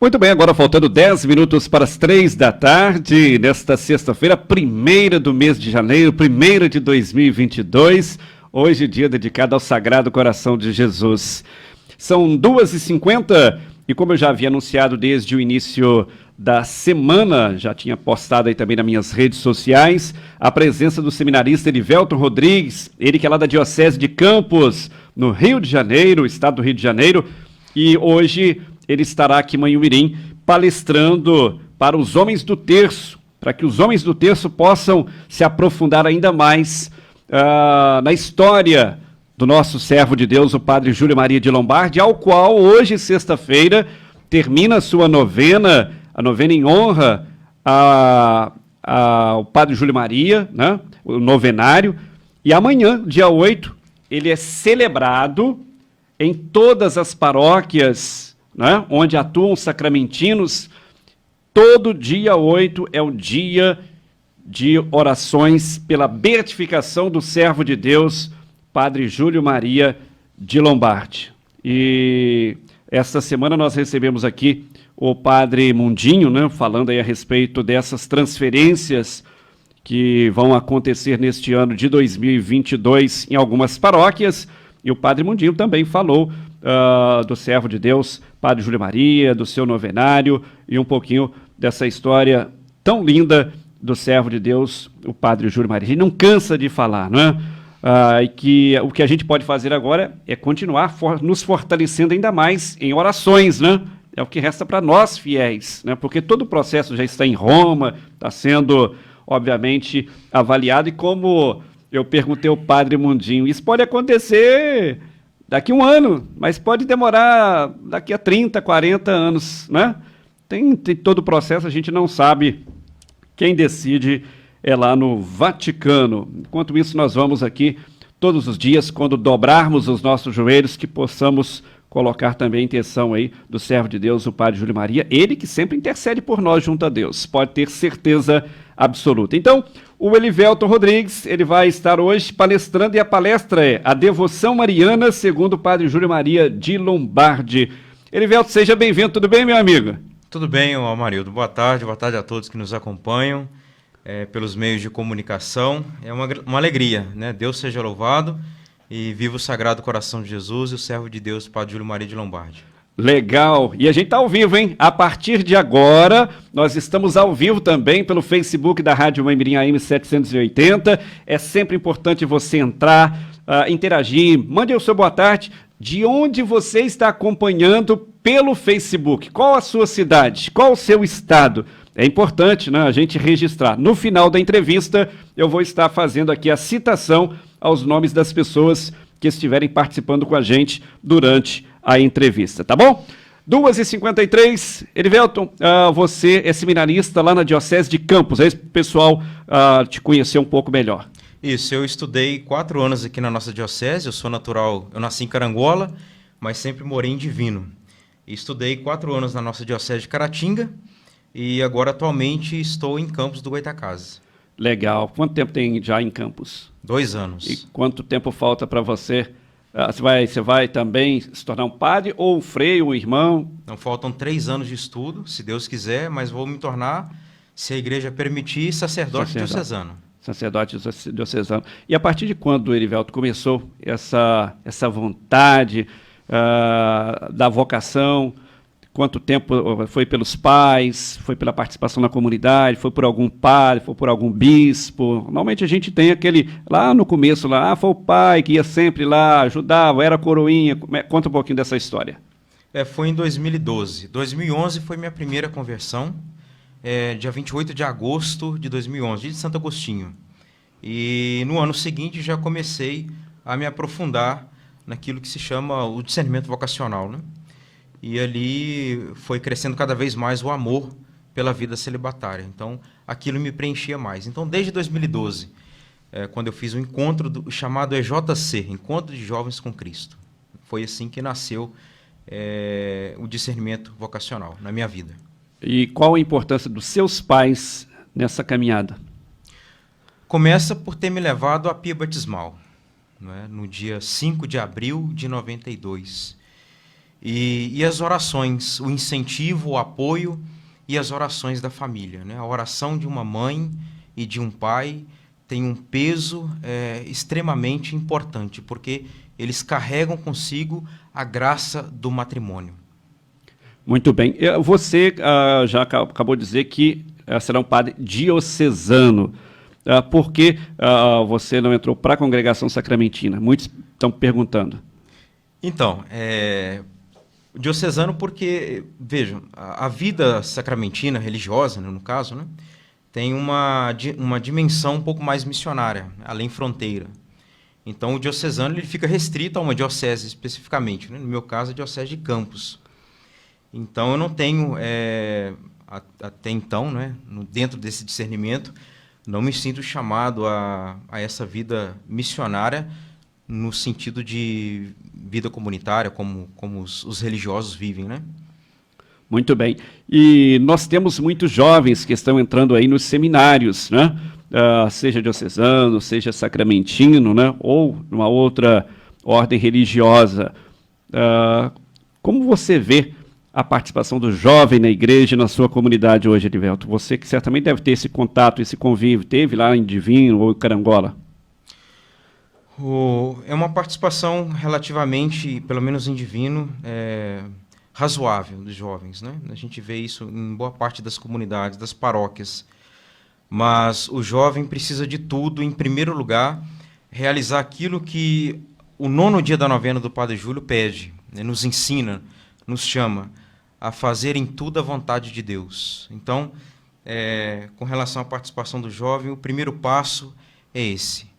Muito bem, agora faltando 10 minutos para as 3 da tarde, nesta sexta-feira, primeira do mês de janeiro, primeira de 2022, hoje dia dedicado ao Sagrado Coração de Jesus. São 2h50 e como eu já havia anunciado desde o início da semana, já tinha postado aí também nas minhas redes sociais, a presença do seminarista Erivelton Rodrigues, ele que é lá da Diocese de Campos, no Rio de Janeiro, estado do Rio de Janeiro, e hoje ele estará aqui em Manhumirim palestrando para os homens do terço, para que os homens do terço possam se aprofundar ainda mais na história do nosso servo de Deus, o padre Júlio Maria de Lombardi, ao qual hoje, sexta-feira, termina a sua novena, a novena em honra ao padre Júlio Maria, né, o novenário, e amanhã, dia 8, ele é celebrado em todas as paróquias, né, onde atuam sacramentinos. Todo dia 8 é o dia de orações pela beatificação do servo de Deus, padre Júlio Maria de Lombardi. E esta semana nós recebemos aqui o padre Mundinho, né, falando aí a respeito dessas transferências que vão acontecer neste ano de 2022 em algumas paróquias, e o padre Mundinho também falou do servo de Deus, padre Júlio Maria, do seu novenário, e um pouquinho dessa história tão linda do servo de Deus, o padre Júlio Maria. A gente não cansa de falar, não é? E que o que a gente pode fazer agora é continuar nos fortalecendo ainda mais em orações, né? É o que resta para nós fiéis, né? Porque todo o processo já está em Roma, está sendo, obviamente, avaliado, e como eu perguntei ao padre Mundinho, isso pode acontecer daqui a um ano, mas pode demorar daqui a 30, 40 anos, né? Tem todo o processo, a gente não sabe. Quem decide é lá no Vaticano. Enquanto isso, nós vamos aqui todos os dias, quando dobrarmos os nossos joelhos, que possamos colocar também a intenção aí do servo de Deus, o padre Júlio Maria, ele que sempre intercede por nós junto a Deus, pode ter certeza absoluta. Então, o Erivelton Rodrigues, ele vai estar hoje palestrando, e a palestra é A Devoção Mariana, segundo o padre Júlio Maria de Lombardi. Erivelton, seja bem-vindo, tudo bem, meu amigo? Tudo bem, Amarildo, boa tarde a todos que nos acompanham pelos meios de comunicação. É uma alegria, né? Deus seja louvado e viva o Sagrado Coração de Jesus e o servo de Deus, padre Júlio Maria de Lombardi. Legal, e a gente está ao vivo, hein? A partir de agora, nós estamos ao vivo também pelo Facebook da Rádio Manhumirim AM 780. É sempre importante você entrar, interagir, mande o seu boa tarde, de onde você está acompanhando pelo Facebook. Qual a sua cidade? Qual o seu estado? É importante, né, a gente registrar. No final da entrevista, eu vou estar fazendo aqui a citação aos nomes das pessoas que estiverem participando com a gente durante a entrevista, tá bom? 2h53, Erivelton, você é seminarista lá na Diocese de Campos, é isso para o pessoal te conhecer um pouco melhor. Isso, eu estudei 4 anos aqui na nossa diocese, eu sou natural, eu nasci em Carangola, mas sempre morei em Divino. E estudei 4 anos na nossa diocese de Caratinga e agora atualmente estou em Campos do Goytacazes. Legal. Quanto tempo tem já em Campos? 2 anos. E quanto tempo falta para você? Você vai também se tornar um padre ou um frei, um irmão? Não, faltam 3 anos de estudo, se Deus quiser, mas vou me tornar, se a igreja permitir, sacerdote diocesano. Sacerdote diocesano. E a partir de quando, Erivelton, começou essa vontade da vocação? Quanto tempo foi pelos pais, foi pela participação na comunidade, foi por algum padre, foi por algum bispo? Normalmente a gente tem aquele, lá no começo, foi o pai que ia sempre lá, ajudava, era coroinha. Conta um pouquinho dessa história. Foi em 2012. 2011 foi minha primeira conversão, dia 28 de agosto de 2011, dia de Santo Agostinho. E no ano seguinte já comecei a me aprofundar naquilo que se chama o discernimento vocacional, né? E ali foi crescendo cada vez mais o amor pela vida celibatária. Então, aquilo me preenchia mais. Então, desde 2012, quando eu fiz um encontro chamado EJC, Encontro de Jovens com Cristo, foi assim que nasceu o discernimento vocacional na minha vida. E qual a importância dos seus pais nessa caminhada? Começa por ter me levado à pia batismal, né, no dia 5 de abril de 92. E as orações, o incentivo, o apoio e as orações da família, né? A oração de uma mãe e de um pai tem um peso extremamente importante, porque eles carregam consigo a graça do matrimônio. Muito bem. Você já acabou de dizer que será um padre diocesano. Por que você não entrou para a congregação sacramentina? Muitos estão perguntando. Então, diocesano porque, vejam, a vida sacramentina, religiosa, né, no caso, né, tem uma dimensão um pouco mais missionária, além fronteira. Então, o diocesano ele fica restrito a uma diocese especificamente, né? No meu caso, a diocese de Campos. Então, eu não tenho, até então, né, dentro desse discernimento, não me sinto chamado a essa vida missionária no sentido de vida comunitária, como os religiosos vivem, né? Muito bem. E nós temos muitos jovens que estão entrando aí nos seminários, né? Seja diocesano, seja sacramentino, né? Ou numa outra ordem religiosa. Como você vê a participação do jovem na igreja e na sua comunidade hoje, Elivelton? Você que certamente deve ter esse contato, esse convívio, teve lá em Divino ou em Carangola? É uma participação relativamente, pelo menos em Divino, razoável dos jovens, né? A gente vê isso em boa parte das comunidades, das paróquias. Mas o jovem precisa de tudo, em primeiro lugar, realizar aquilo que o 9º dia da novena do Padre Júlio pede, né? Nos ensina, nos chama a fazer em tudo a vontade de Deus. Então, com relação à participação do jovem, o primeiro passo é esse.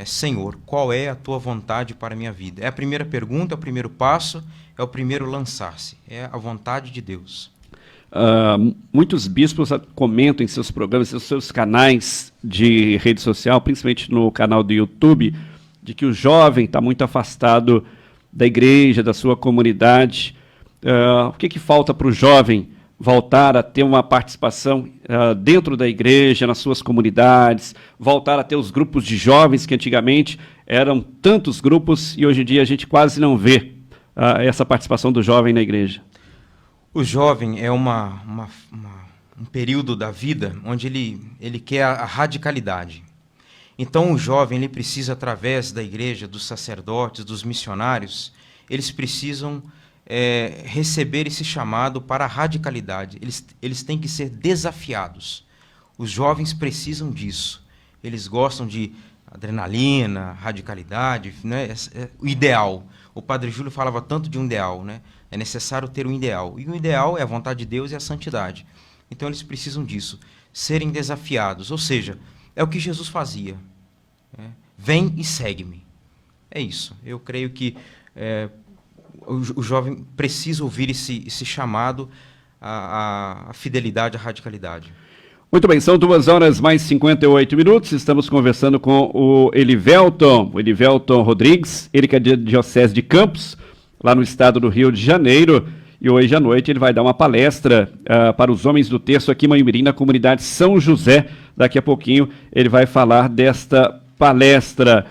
Senhor, qual é a tua vontade para a minha vida? É a primeira pergunta, é o primeiro passo, é o primeiro lançar-se. É a vontade de Deus. Muitos bispos comentam em seus programas, em seus canais de rede social, principalmente no canal do YouTube, de que o jovem está muito afastado da igreja, da sua comunidade. O que falta para o jovem voltar a ter uma participação dentro da igreja, nas suas comunidades, voltar a ter os grupos de jovens que antigamente eram tantos grupos e hoje em dia a gente quase não vê essa participação do jovem na igreja? O jovem é um período da vida onde ele quer a radicalidade. Então o jovem ele precisa, através da igreja, dos sacerdotes, dos missionários, eles precisam receber esse chamado para a radicalidade. Eles têm que ser desafiados. Os jovens precisam disso. Eles gostam de adrenalina, radicalidade, né? O ideal. O Padre Júlio falava tanto de um ideal, né? É necessário ter um ideal. E o ideal é a vontade de Deus e a santidade. Então eles precisam disso, serem desafiados. Ou seja, é o que Jesus fazia. Vem e segue-me. É isso. Eu creio que o jovem precisa ouvir esse chamado à fidelidade, à radicalidade. Muito bem, são 2h mais 58 minutos, estamos conversando com o Elivelton Rodrigues, ele que é da Diocese de Campos, lá no estado do Rio de Janeiro, e hoje à noite ele vai dar uma palestra para os homens do terço aqui em Manhumirim, na comunidade São José. Daqui a pouquinho ele vai falar desta palestra.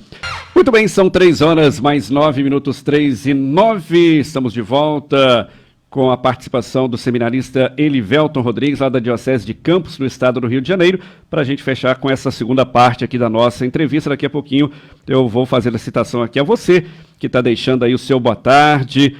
Muito bem, são 3h mais 9 minutos, 3h09, estamos de volta com a participação do seminarista Elivelton Rodrigues, lá da Diocese de Campos, no estado do Rio de Janeiro, para a gente fechar com essa segunda parte aqui da nossa entrevista. Daqui a pouquinho eu vou fazer a citação aqui a você, que está deixando aí o seu boa tarde.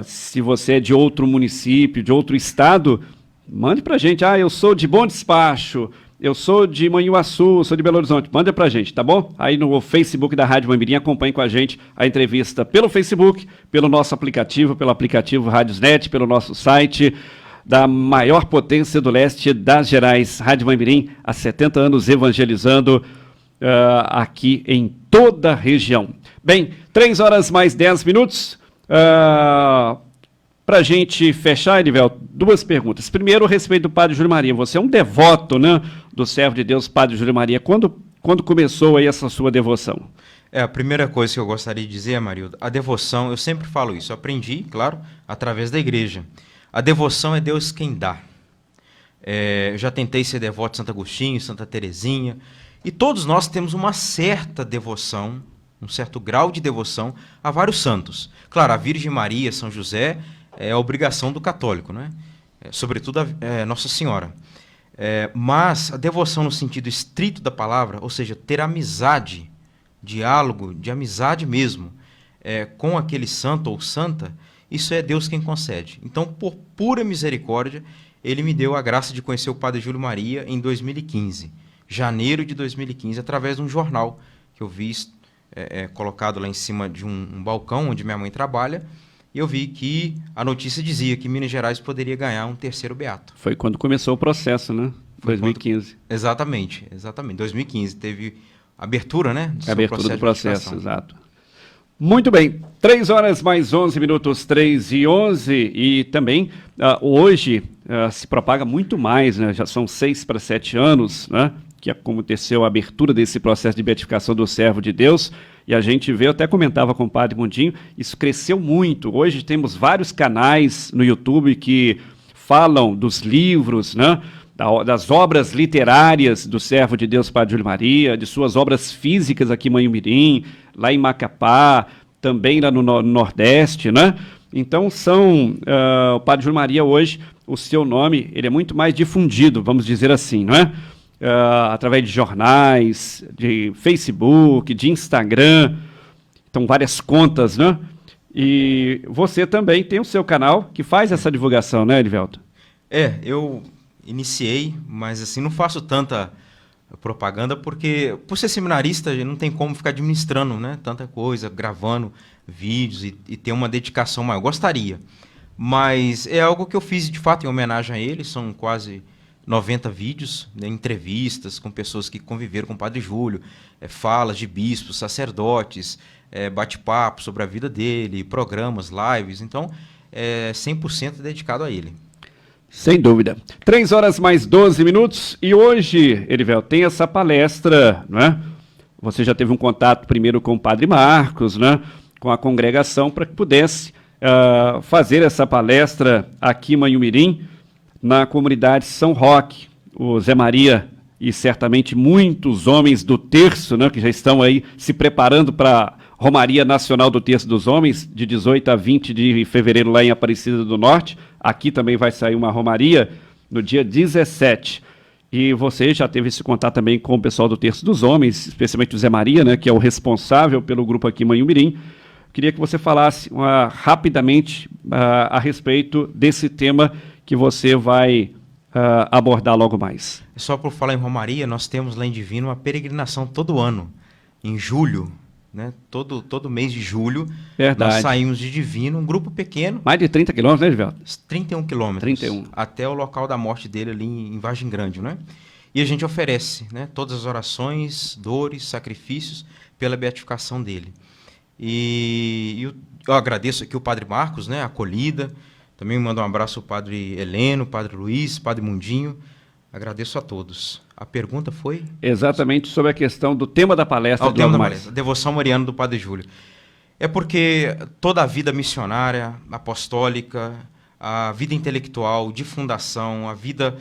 Se você é de outro município, de outro estado, mande para a gente. Eu sou de Bom Despacho, eu sou de Manhuaçu, sou de Belo Horizonte. Manda pra gente, tá bom? Aí no Facebook da Rádio Manhumirim, acompanhe com a gente a entrevista pelo Facebook, pelo nosso aplicativo, pelo aplicativo Rádiosnet, pelo nosso site da maior potência do leste das Gerais, Rádio Manhumirim, há 70 anos evangelizando aqui em toda a região. Bem, 3h mais 10 minutos. Para a gente fechar, Elivelton, 2 perguntas. Primeiro, a respeito do Padre Júlio Maria. Você é um devoto, né, do servo de Deus, Padre Júlio Maria. Quando começou aí essa sua devoção? A primeira coisa que eu gostaria de dizer, Marildo, a devoção, eu sempre falo isso, eu aprendi, claro, através da igreja. A devoção é Deus quem dá. Eu já tentei ser devoto de Santo Agostinho, Santa Teresinha, e todos nós temos uma certa devoção um certo grau de devoção a vários santos. Claro, a Virgem Maria, São José, é a obrigação do católico, né? Sobretudo a Nossa Senhora. Mas a devoção no sentido estrito da palavra, ou seja, ter amizade, diálogo, de amizade mesmo, com aquele santo ou santa, isso é Deus quem concede. Então, por pura misericórdia, ele me deu a graça de conhecer o Padre Júlio Maria em 2015, janeiro de 2015, através de um jornal que eu vi colocado lá em cima de um balcão onde minha mãe trabalha, e eu vi que a notícia dizia que Minas Gerais poderia ganhar um terceiro beato. Foi quando começou o processo, né? 2015. Exatamente. 2015 teve abertura, né? Abertura do processo, exato. Muito bem, 3 horas mais 11 minutos, 3 e 11, e também hoje se propaga muito mais, né? Já são 6 para 7 anos, né? Que aconteceu a abertura desse processo de beatificação do servo de Deus, e a gente vê, eu até comentava com o Padre Mundinho, isso cresceu muito. Hoje temos vários canais no YouTube que falam dos livros, né? Das obras literárias do servo de Deus Padre Júlio Maria, de suas obras físicas aqui em Manhumirim, lá em Macapá, também lá no Nordeste, né? Então o Padre Júlio Maria hoje, o seu nome, ele é muito mais difundido, vamos dizer assim, não é? Através de jornais, de Facebook, de Instagram, então várias contas, né? E você também tem o seu canal que faz essa divulgação, né, Elivelto? Eu iniciei, mas assim, não faço tanta propaganda, porque por ser seminarista não tem como ficar administrando, né, tanta coisa, gravando vídeos e ter uma dedicação maior. Gostaria, mas é algo que eu fiz de fato em homenagem a ele. São quase 90 vídeos, né, entrevistas com pessoas que conviveram com o Padre Júlio, falas de bispos, sacerdotes, bate-papo sobre a vida dele, programas, lives. Então, 100% dedicado a ele. Sem dúvida. 3 horas mais 12 minutos, e hoje, Elivel, tem essa palestra, não é? Você já teve um contato primeiro com o Padre Marcos, né? Com a congregação, para que pudesse fazer essa palestra aqui em Manhumirim, na comunidade São Roque. O Zé Maria e certamente muitos homens do terço, né? Que já estão aí se preparando para a Romaria Nacional do Terço dos Homens, de 18 a 20 de fevereiro lá em Aparecida do Norte. Aqui também vai sair uma romaria no dia 17. E você já teve esse contato também com o pessoal do Terço dos Homens, especialmente o Zé Maria, né, que é o responsável pelo grupo aqui em Manhumirim. Queria que você falasse rapidamente a respeito desse tema que você vai abordar logo mais. Só por falar em romaria, nós temos lá em Divino uma peregrinação todo ano, em julho. Né? Todo mês de julho, Verdade. Nós saímos de Divino, um grupo pequeno. Mais de 30 quilômetros, né, Edivelto? 31 quilômetros. 31. Até o local da morte dele ali em Vargem Grande, né? E a gente oferece, né, todas as orações, dores, sacrifícios pela beatificação dele. E eu agradeço aqui o Padre Marcos, né, a acolhida. Também mando um abraço ao Padre Heleno, Padre Luiz, Padre Mundinho. Agradeço a todos. A pergunta foi? Exatamente sobre a questão do tema da palestra. O tema da palestra, Devoção Mariana do Padre Júlio. É porque toda a vida missionária, apostólica, a vida intelectual, de fundação, a vida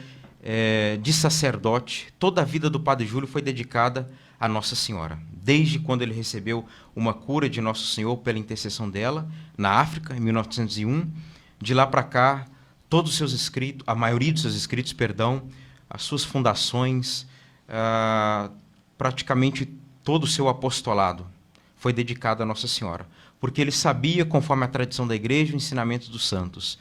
de sacerdote, toda a vida do Padre Júlio foi dedicada a Nossa Senhora. Desde quando ele recebeu uma cura de Nosso Senhor pela intercessão dela, na África, em 1901, de lá para cá, todos os seus escritos, a maioria dos seus escritos, as suas fundações, praticamente todo o seu apostolado foi dedicado a Nossa Senhora, porque ele sabia, conforme a tradição da Igreja, o ensinamento dos santos,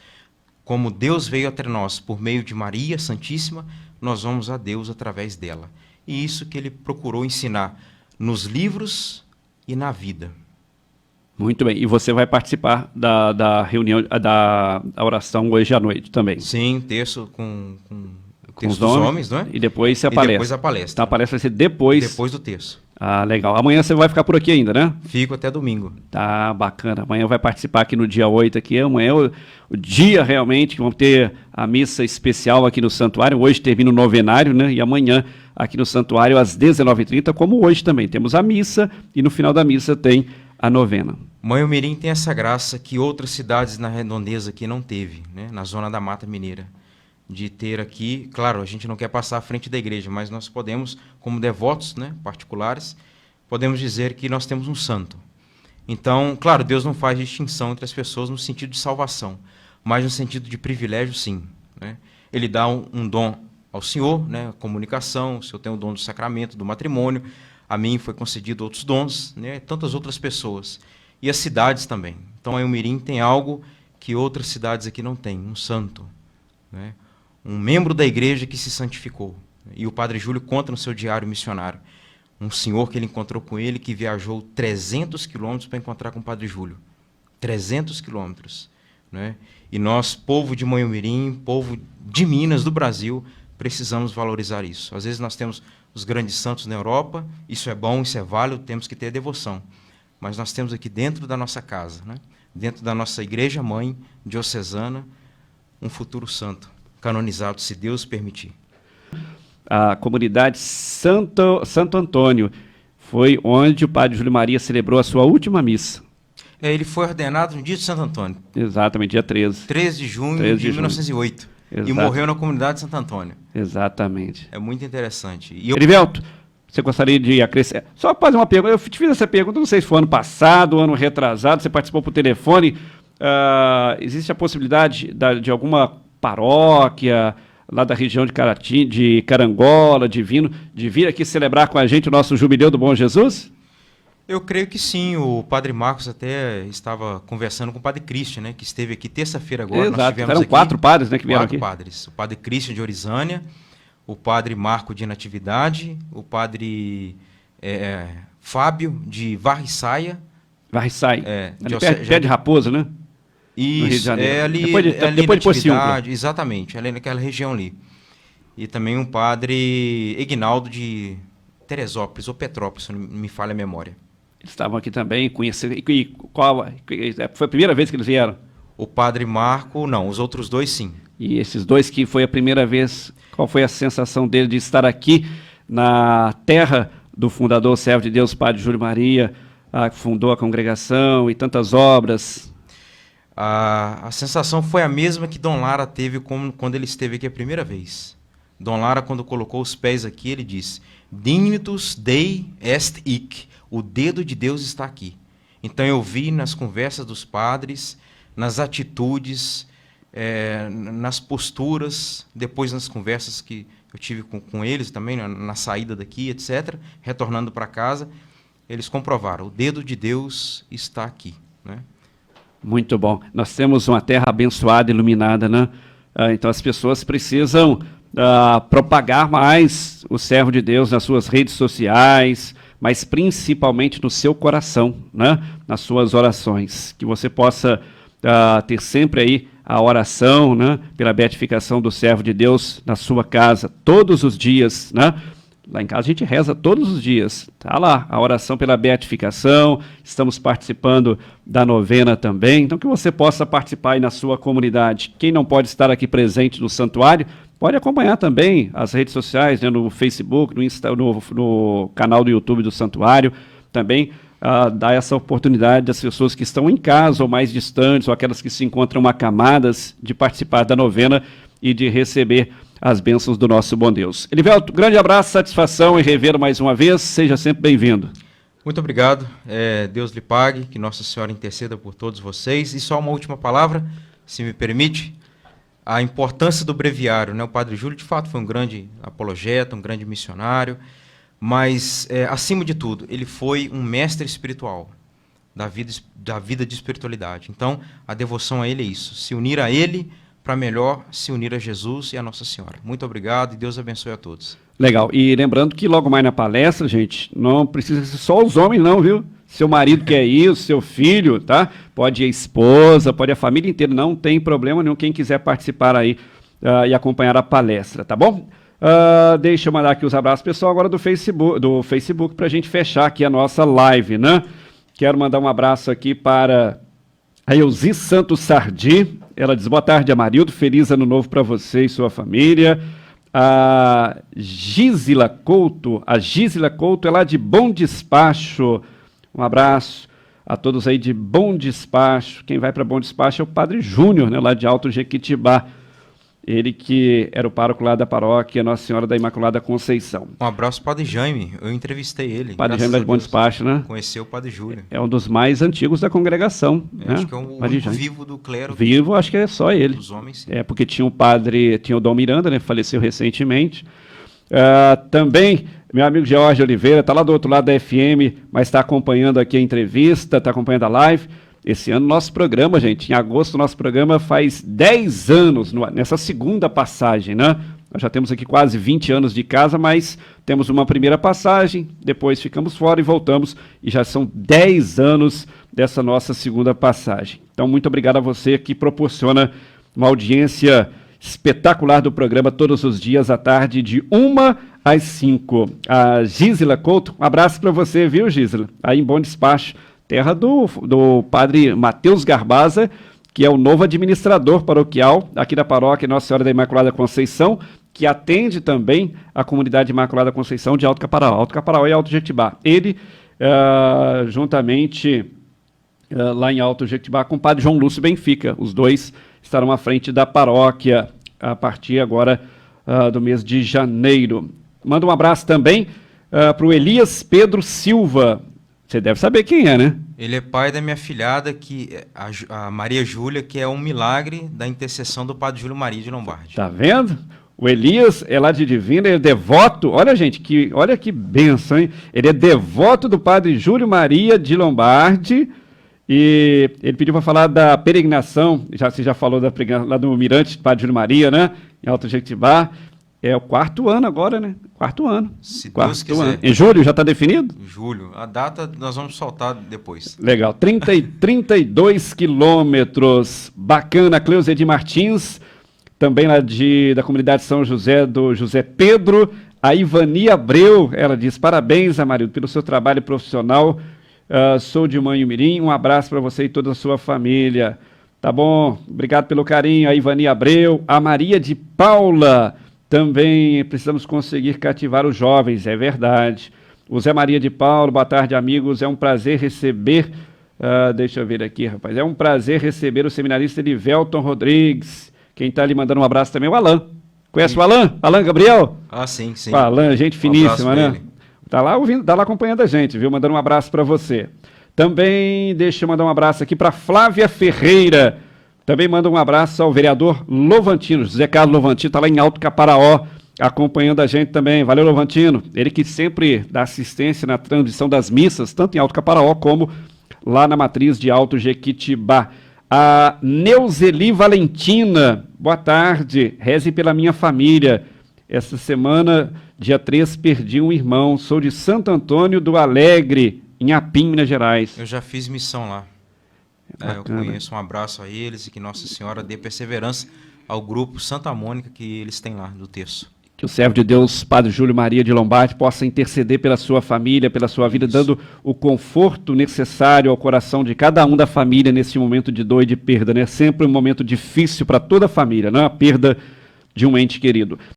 como Deus veio até nós por meio de Maria Santíssima, nós vamos a Deus através dela. E isso que ele procurou ensinar nos livros e na vida. Muito bem. E você vai participar da reunião, da oração hoje à noite também? Sim, terço com os homens, não é? E depois a palestra. Depois a palestra. Então a palestra vai ser depois. Depois do terço. Ah, legal. Amanhã você vai ficar por aqui ainda, né? Fico até domingo. Tá, bacana. Amanhã vai participar aqui no dia 8 aqui. Amanhã é o dia realmente que vamos ter a missa especial aqui no santuário. Hoje termina o novenário, né? E amanhã aqui no santuário às 19h30, como hoje também. Temos a missa e no final da missa tem a novena. Manhumirim tem essa graça que outras cidades na redondeza aqui não teve, né? Na zona da Mata Mineira. De ter aqui, claro, a gente não quer passar à frente da igreja, mas nós podemos, como devotos, né, particulares, podemos dizer que nós temos um santo. Então, claro, Deus não faz distinção entre as pessoas no sentido de salvação, mas no sentido de privilégio, sim, né? Ele dá um dom ao senhor, né? A comunicação, o senhor tem o dom do sacramento, do matrimônio, a mim foi concedido outros dons, né? Tantas outras pessoas. E as cidades também. Então, a Elmirim tem algo que outras cidades aqui não têm, um santo, né? Um membro da igreja que se santificou. E o Padre Júlio conta no seu diário missionário, um senhor que ele encontrou com ele, que viajou 300 quilômetros para encontrar com o Padre Júlio. 300 quilômetros, né? E nós, povo de Manhumirim, povo de Minas, do Brasil, precisamos valorizar isso. Às vezes nós temos os grandes santos na Europa, isso é bom, isso é válido, temos que ter devoção. Mas nós temos aqui dentro da nossa casa, né? Dentro da nossa igreja-mãe diocesana, um futuro santo, canonizado, se Deus permitir. A comunidade Santo Antônio foi onde o Padre Júlio Maria celebrou a sua última missa. Ele foi ordenado no dia de Santo Antônio. Exatamente, dia 13. 13 de junho 13 de 1908. Exato. E morreu na comunidade de Santo Antônio. Exatamente. É muito interessante. Erivelto, você gostaria de acrescentar? Só fazer uma pergunta. Eu te fiz essa pergunta, não sei se foi ano passado, ano retrasado, você participou por telefone. Existe a possibilidade de alguma paróquia lá da região de Caratinga, de Carangola, de vir aqui celebrar com a gente o nosso Jubileu do Bom Jesus? Eu creio que sim. O Padre Marcos até estava conversando com o Padre Christian, né, que esteve aqui terça-feira agora. Exato. Nós tivemos Eram aqui 4 padres, né, que vieram aqui. 4 padres. O Padre Christian de Orizânia, o Padre Marco de Natividade, o Padre Fábio de Varriçaia. Varriçaia. Pé de Raposa, né? Isso, ali depois de Porciúncula. Exatamente, ali naquela região ali. E também um Padre Ignaldo de Teresópolis, ou Petrópolis, se não me falha a memória. Eles estavam aqui também, conheceram. Foi a primeira vez que eles vieram? O Padre Marco, não, os outros 2 sim. E esses 2 que foi a primeira vez, qual foi a sensação dele de estar aqui na terra do fundador, servo de Deus, Padre Júlio Maria, que fundou a congregação e tantas obras? A sensação foi a mesma que Dom Lara teve quando ele esteve aqui a primeira vez. Dom Lara, quando colocou os pés aqui, ele disse: Dignitus Dei est hic, o dedo de Deus está aqui. Então eu vi nas conversas dos padres, nas atitudes, nas posturas, depois nas conversas que eu tive com eles também, na saída daqui, etc., retornando para casa, eles comprovaram: o dedo de Deus está aqui, né? Muito bom. Nós temos uma terra abençoada, iluminada, né? Então as pessoas precisam propagar mais o servo de Deus nas suas redes sociais, mas principalmente no seu coração, né? Nas suas orações. Que você possa ter sempre aí a oração, né? Pela beatificação do servo de Deus na sua casa, todos os dias, né? Lá em casa a gente reza todos os dias, está lá a oração pela beatificação, estamos participando da novena também, então que você possa participar aí na sua comunidade. Quem não pode estar aqui presente no santuário, pode acompanhar também as redes sociais, né, no Facebook, no canal do YouTube do santuário, também dá essa oportunidade das pessoas que estão em casa ou mais distantes, ou aquelas que se encontram acamadas, de participar da novena e de receber as bênçãos do nosso bom Deus. Erivelto, grande abraço, satisfação em revê-lo mais uma vez, seja sempre bem-vindo. Muito obrigado, Deus lhe pague, que Nossa Senhora interceda por todos vocês. E só uma última palavra, se me permite, a importância do breviário, né? O Padre Júlio, de fato, foi um grande apologeta, um grande missionário, mas, acima de tudo, ele foi um mestre espiritual da vida de espiritualidade. Então, a devoção a ele é isso, se unir a ele, para melhor se unir a Jesus e a Nossa Senhora. Muito obrigado e Deus abençoe a todos. Legal. E lembrando que logo mais na palestra, gente, não precisa ser só os homens não, viu? Seu marido quer ir, seu filho, tá? Pode ir a esposa, pode ir a família inteira, não tem problema nenhum. Quem quiser participar aí e acompanhar a palestra, tá bom? Deixa eu mandar aqui os abraços, pessoal, agora do Facebook para a gente fechar aqui a nossa live, né? Quero mandar um abraço aqui para a Elzi Santos Sardi. Ela diz: boa tarde, Amarildo, feliz ano novo para você e sua família. A Gisela Couto, é lá de Bom Despacho. Um abraço a todos aí de Bom Despacho. Quem vai para Bom Despacho é o Padre Júnior, né, lá de Alto Jequitibá. Ele que era o pároco lá da paróquia Nossa Senhora da Imaculada Conceição. Um abraço para o Padre Jaime, eu entrevistei ele. Padre Jaime das Bom Despacho, né? Conheceu o Padre Júlio. É um dos mais antigos da congregação. Né? Acho que é o único vivo do clero. Vivo, acho que é só ele. Dos homens, sim. Porque tinha o Dom Miranda, né? Faleceu recentemente. Também, meu amigo George Oliveira, está lá do outro lado da FM, mas está acompanhando aqui a entrevista, está acompanhando a live. Esse ano, nosso programa, gente, em agosto, nosso programa faz 10 anos, nessa segunda passagem, né? Nós já temos aqui quase 20 anos de casa, mas temos uma primeira passagem, depois ficamos fora e voltamos, e já são 10 anos dessa nossa segunda passagem. Então, muito obrigado a você que proporciona uma audiência espetacular do programa todos os dias à tarde, de 1 às 5. A Gisela Couto, um abraço para você, viu, Gisela? Aí em Bom Despacho, terra do padre Matheus Garbaza, que é o novo administrador paroquial aqui da paróquia Nossa Senhora da Imaculada Conceição, que atende também a comunidade Imaculada Conceição de Alto Caparaó. Alto Caparaó e Alto Jequitibá. Ele, juntamente lá em Alto Jequitibá, com o padre João Lúcio Benfica. Os dois estarão à frente da paróquia a partir agora do mês de janeiro. Manda um abraço também para o Elias Pedro Silva. Você deve saber quem é, né? Ele é pai da minha filhada, a Maria Júlia, que é um milagre da intercessão do Padre Júlio Maria de Lombardi. Tá vendo? O Elias é lá de Divina, ele é devoto, olha gente, olha que bênção, hein? Ele é devoto do Padre Júlio Maria de Lombardi, e ele pediu para falar da peregrinação, você já falou da peregrinação lá do Mirante, Padre Júlio Maria, né? Em Alto Jequitibá. É o 4º ano agora, né? 4º ano. Se Deus quiser. Ano. Em julho já está definido? Julho. A data nós vamos soltar depois. Legal. 32 quilômetros. Bacana. Cleusa de Martins, também lá da comunidade São José, do José Pedro. A Ivani Abreu, ela diz: parabéns, Amarildo, pelo seu trabalho profissional. Sou de Manhumirim. Um abraço para você e toda a sua família. Tá bom? Obrigado pelo carinho. A Ivani Abreu. A Maria de Paula. Também precisamos conseguir cativar os jovens, é verdade. O Zé Maria de Paulo, boa tarde, amigos. É um prazer receber, deixa eu ver aqui, rapaz. É um prazer receber o seminarista Elivelton Rodrigues. Quem está ali mandando um abraço também é o Alan. Conhece sim. O Alan? Alan Gabriel? Sim, sim. O Alan, gente finíssima, né? Tá lá ouvindo, tá lá acompanhando a gente, viu? Mandando um abraço para você. Também deixa eu mandar um abraço aqui para Flávia Ferreira. Também manda um abraço ao vereador Lovantino, José Carlos Lovantino, está lá em Alto Caparaó, acompanhando a gente também. Valeu, Lovantino. Ele que sempre dá assistência na transmissão das missas, tanto em Alto Caparaó como lá na matriz de Alto Jequitibá. A Neuzeli Valentina, boa tarde, reze pela minha família. Essa semana, dia 3, perdi um irmão, sou de Santo Antônio do Alegre, em Apim, Minas Gerais. Eu já fiz missão lá. Eu conheço, um abraço a eles e que Nossa Senhora dê perseverança ao grupo Santa Mônica que eles têm lá do terço. Que o servo de Deus, Padre Júlio Maria de Lombardi, possa interceder pela sua família, pela sua vida, dando o conforto necessário ao coração de cada um da família nesse momento de dor e de perda, né? Sempre um momento difícil para toda a família, não é a perda de um ente querido.